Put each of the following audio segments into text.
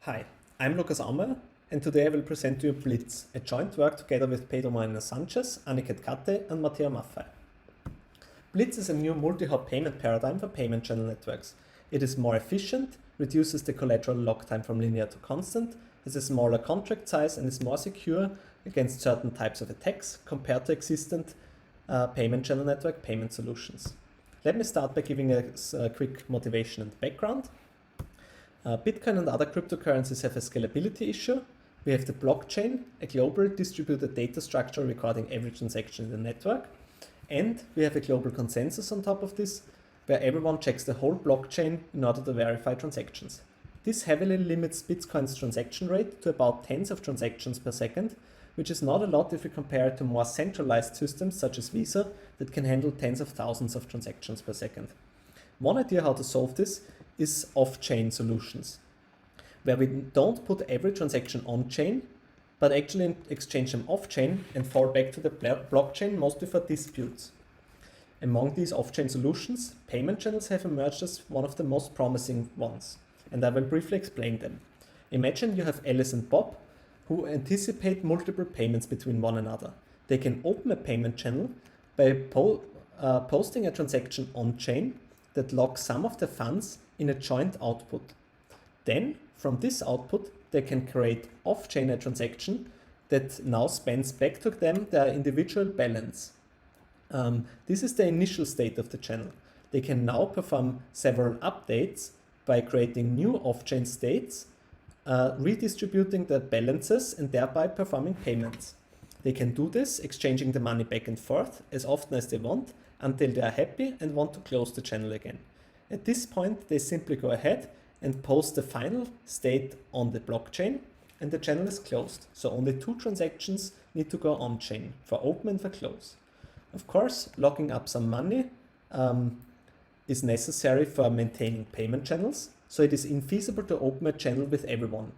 Hi, I'm Lukas Aumayr, and today I will present to you Blitz, a joint work together with Pedro Moreno-Sanchez, Aniket and Matteo Maffei. Blitz is a new multi-hop payment paradigm for payment channel networks. It is more efficient, reduces the collateral lock time from linear to constant, has a smaller contract size and is more secure against certain types of attacks compared to existent payment channel network payment solutions. Let me start by giving a quick motivation and background. Bitcoin and other cryptocurrencies have a scalability issue. We have the blockchain, a global distributed data structure recording every transaction in the network. And we have a global consensus on top of this, where everyone checks the whole blockchain in order to verify transactions. This heavily limits Bitcoin's transaction rate to about tens of transactions per second, which is not a lot if we compare it to more centralized systems such as Visa that can handle tens of thousands of transactions per second. One idea how to solve this is off-chain solutions, where we don't put every transaction on-chain, but actually exchange them off-chain and fall back to the blockchain mostly for disputes. Among these off-chain solutions, payment channels have emerged as one of the most promising ones, and I will briefly explain them. Imagine you have Alice and Bob, who anticipate multiple payments between one another. They can open a payment channel by posting a transaction on-chain that locks some of the funds in a joint output. Then, from this output, they can create off-chain a transaction that now spends back to them their individual balance. This is the initial state of the channel. They can now perform several updates by creating new off-chain states, redistributing the balances and thereby performing payments. They can do this, exchanging the money back and forth as often as they want until they are happy and want to close the channel again. At this point, they simply go ahead and post the final state on the blockchain and the channel is closed. So only two transactions need to go on-chain, for open and for close. Of course, locking up some money is necessary for maintaining payment channels, so it is infeasible to open a channel with everyone.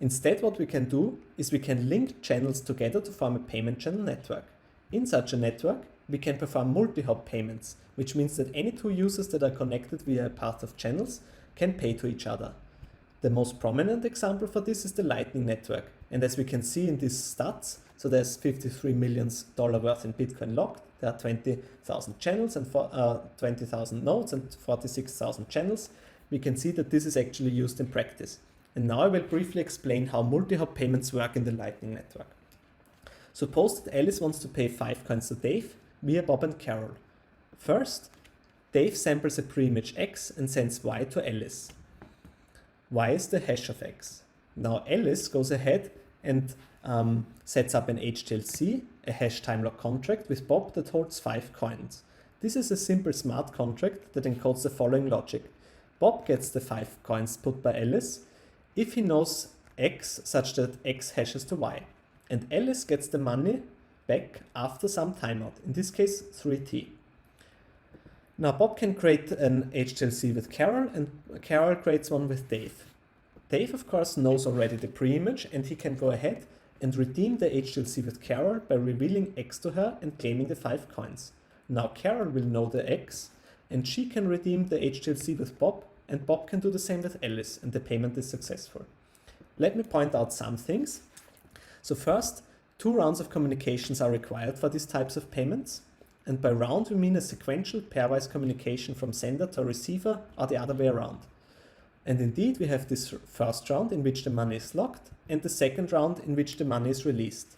Instead, what we can do is we can link channels together to form a payment channel network. In such a network, we can perform multi-hop payments, which means that any two users that are connected via a path of channels can pay to each other. The most prominent example for this is the Lightning Network. And as we can see in these stats, so there's $53 million worth in Bitcoin locked, there are 20,000 channels and 20,000 nodes and 46,000 channels. We can see that this is actually used in practice. And now I will briefly explain how multi-hop payments work in the Lightning Network. Suppose that Alice wants to pay 5 coins to Dave via Bob and Carol. First, Dave samples a pre-image X and sends Y to Alice. Y is the hash of X. Now Alice goes ahead and sets up an HTLC, a hash time lock contract with Bob that holds 5 coins. This is a simple smart contract that encodes the following logic. Bob gets the 5 coins put by Alice if he knows X such that X hashes to Y. And Alice gets the money back after some timeout, in this case 3t. Now Bob can create an HTLC with Carol and Carol creates one with Dave. Dave of course knows already the pre-image and he can go ahead and redeem the HTLC with Carol by revealing X to her and claiming the 5 coins. Now Carol will know the X and she can redeem the HTLC with Bob and Bob can do the same with Alice and the payment is successful. Let me point out some things. So first, 2 rounds of communications are required for these types of payments. And by round, we mean a sequential pairwise communication from sender to receiver or the other way around. And indeed, we have this first round in which the money is locked and the second round in which the money is released.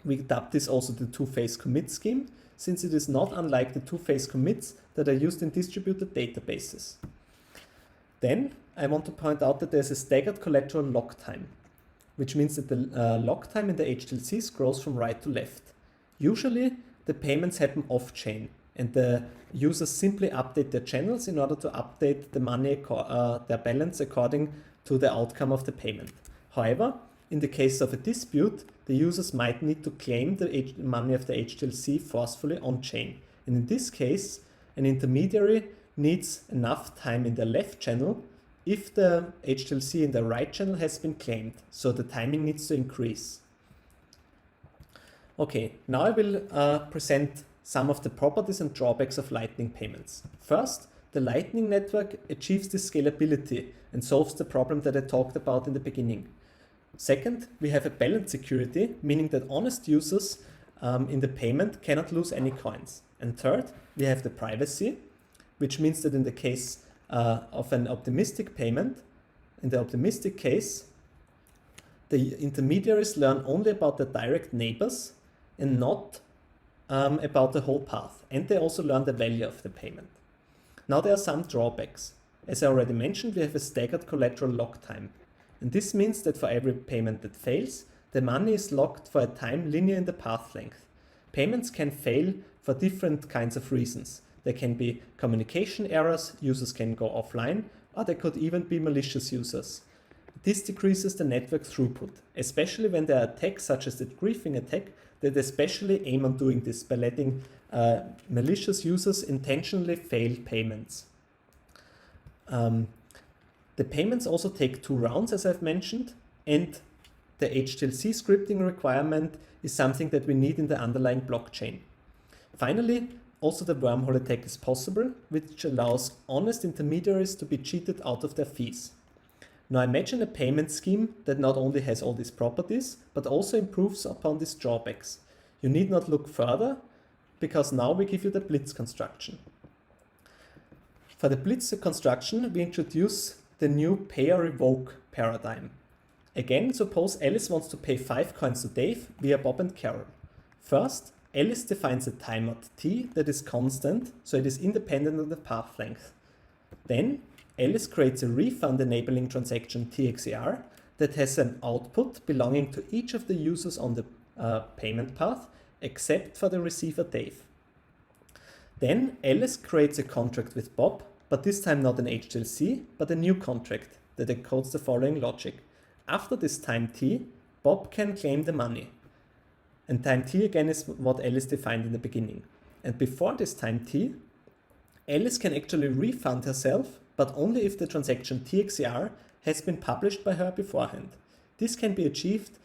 We dub this also the two-phase commit scheme, since it is not unlike the two-phase commits that are used in distributed databases. Then, I want to point out that there's a staggered collateral lock time, which means that the lock time in the HTLCs grows from right to left. Usually, the payments happen off-chain, and the users simply update their channels in order to update the money, their balance according to the outcome of the payment. However, in the case of a dispute, the users might need to claim the money of the HTLC forcefully on-chain. And in this case, an intermediary needs enough time in the left channel if the HTLC in the right channel has been claimed, so the timing needs to increase. Okay, now I will present some of the properties and drawbacks of Lightning payments. First, the Lightning Network achieves this scalability and solves the problem that I talked about in the beginning. Second, we have a balanced security, meaning that honest users in the payment cannot lose any coins. And third, we have the privacy, which means that in the case of an optimistic payment, in the optimistic case, the intermediaries learn only about the direct neighbors and not about the whole path. And they also learn the value of the payment. Now there are some drawbacks. As I already mentioned, we have a staggered collateral lock time. And this means that for every payment that fails, the money is locked for a time linear in the path length. Payments can fail for different kinds of reasons. There can be communication errors, users can go offline, or there could even be malicious users. This decreases the network throughput, especially when there are attacks such as the griefing attack that especially aim on doing this by letting malicious users intentionally fail payments. The payments also take 2 rounds, as I've mentioned, and the HTLC scripting requirement is something that we need in the underlying blockchain. Finally, also the wormhole attack is possible, which allows honest intermediaries to be cheated out of their fees. Now imagine a payment scheme that not only has all these properties, but also improves upon these drawbacks. You need not look further, because now we give you the Blitz construction. For the Blitz construction, we introduce the new pay-or-revoke paradigm. Again, suppose Alice wants to pay 5 coins to Dave via Bob and Carol. First, Alice defines a timeout t that is constant, so it is independent of the path length. Then, Alice creates a refund enabling transaction txer that has an output belonging to each of the users on the payment path, except for the receiver Dave. Then, Alice creates a contract with Bob, but this time not an HTLC, but a new contract that encodes the following logic. After this time t, Bob can claim the money. And time t again is what Alice defined in the beginning. And before this time t, Alice can actually refund herself, but only if the transaction txer has been published by her beforehand. This can be achieved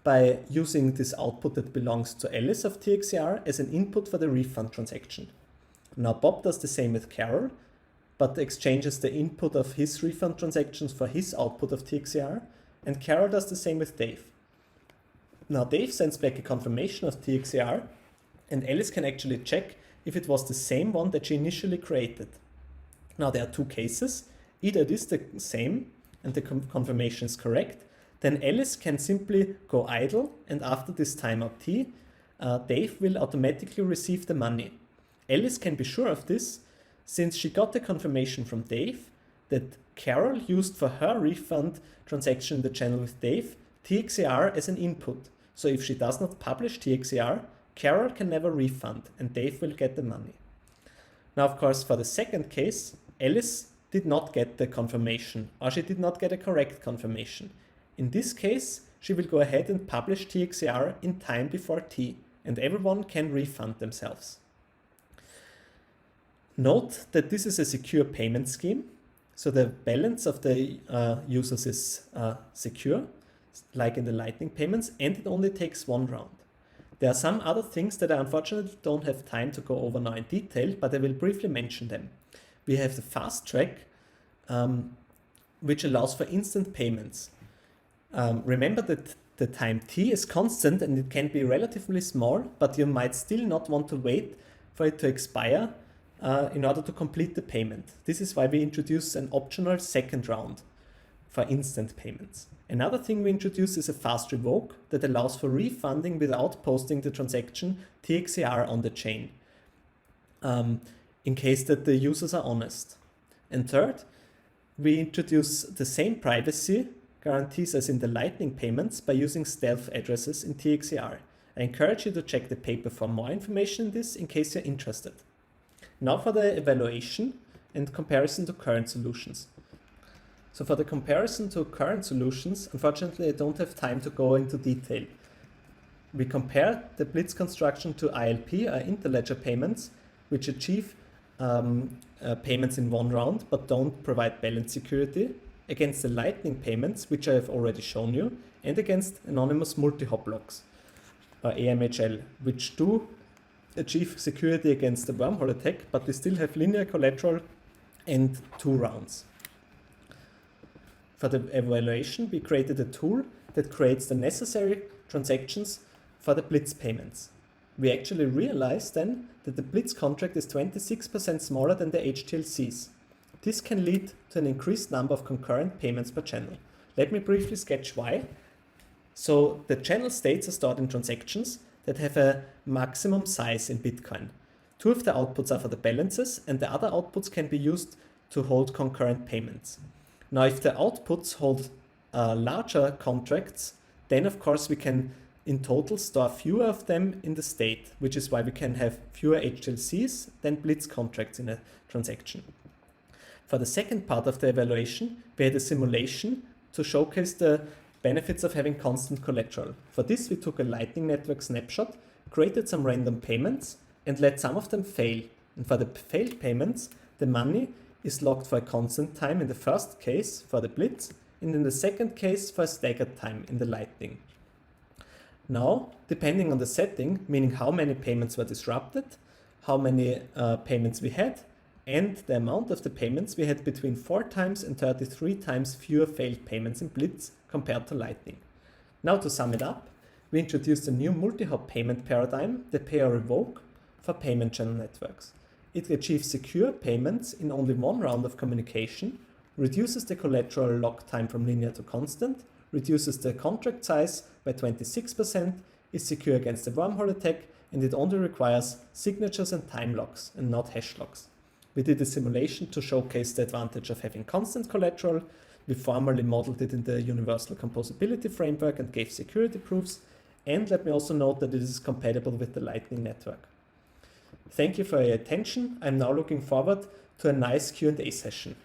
by using this output that belongs to Alice of txer as an input for the refund transaction. Now Bob does the same with Carol, but exchanges the input of his refund transactions for his output of txer, and Carol does the same with Dave. Now Dave sends back a confirmation of txer, and Alice can actually check if it was the same one that she initially created. Now there are 2 cases. Either it is the same and the confirmation is correct, then Alice can simply go idle, and after this timeout t, Dave will automatically receive the money. Alice can be sure of this since she got the confirmation from Dave that Carol used for her refund transaction in the channel with Dave txer as an input. So if she does not publish txer, Carol can never refund and Dave will get the money. Now, of course, for the second case, Alice did not get the confirmation, or she did not get a correct confirmation. In this case, she will go ahead and publish txer in time before t, and everyone can refund themselves. Note that this is a secure payment scheme, so the balance of the users is secure, like in the Lightning payments, and it only takes 1 round. There are some other things that I unfortunately don't have time to go over now in detail, but I will briefly mention them. We have the fast track, which allows for instant payments. Remember that the time t is constant and it can be relatively small, but you might still not want to wait for it to expire in order to complete the payment. This is why we introduce an optional second round for instant payments. Another thing we introduce is a fast revoke that allows for refunding without posting the transaction txer on the chain, in case that the users are honest. And third, we introduce the same privacy guarantees as in the Lightning payments by using stealth addresses in txer. I encourage you to check the paper for more information on this in case you're interested. Now for the evaluation and comparison to current solutions. So for the comparison to current solutions, unfortunately I don't have time to go into detail. We compare the Blitz construction to ILP, or Interledger payments, which achieve payments in 1 round but don't provide balance security, against the Lightning payments, which I have already shown you, and against anonymous multi-hop blocks, or AMHL, which do achieve security against the wormhole attack, but they still have linear collateral and 2 rounds. For the evaluation, we created a tool that creates the necessary transactions for the Blitz payments. We actually realized then that the Blitz contract is 26% smaller than the HTLCs. This can lead to an increased number of concurrent payments per channel. Let me briefly sketch why. So the channel states are stored in transactions that have a maximum size in Bitcoin. 2 of the outputs are for the balances, and the other outputs can be used to hold concurrent payments. Now, if the outputs hold larger contracts, then of course we can in total store fewer of them in the state, which is why we can have fewer HTLCs than Blitz contracts in a transaction. For the second part of the evaluation, we had a simulation to showcase the benefits of having constant collateral. For this, we took a Lightning Network snapshot, created some random payments, and let some of them fail. And for the failed payments, the money is locked for a constant time in the first case for the Blitz, and in the second case for a staggered time in the Lightning. Now, depending on the setting, meaning how many payments were disrupted, how many payments we had, and the amount of the payments, we had between 4 times and 33 times fewer failed payments in Blitz compared to Lightning. Now, to sum it up, we introduced a new multi-hop payment paradigm, the Pay-or-revoke, for payment channel networks. It achieves secure payments in only 1 round of communication, reduces the collateral lock time from linear to constant, reduces the contract size by 26%, is secure against a wormhole attack, and it only requires signatures and time locks and not hash locks. We did a simulation to showcase the advantage of having constant collateral. We formally modeled it in the Universal Composability Framework and gave security proofs. And let me also note that it is compatible with the Lightning Network. Thank you for your attention. I'm now looking forward to a nice Q&A session.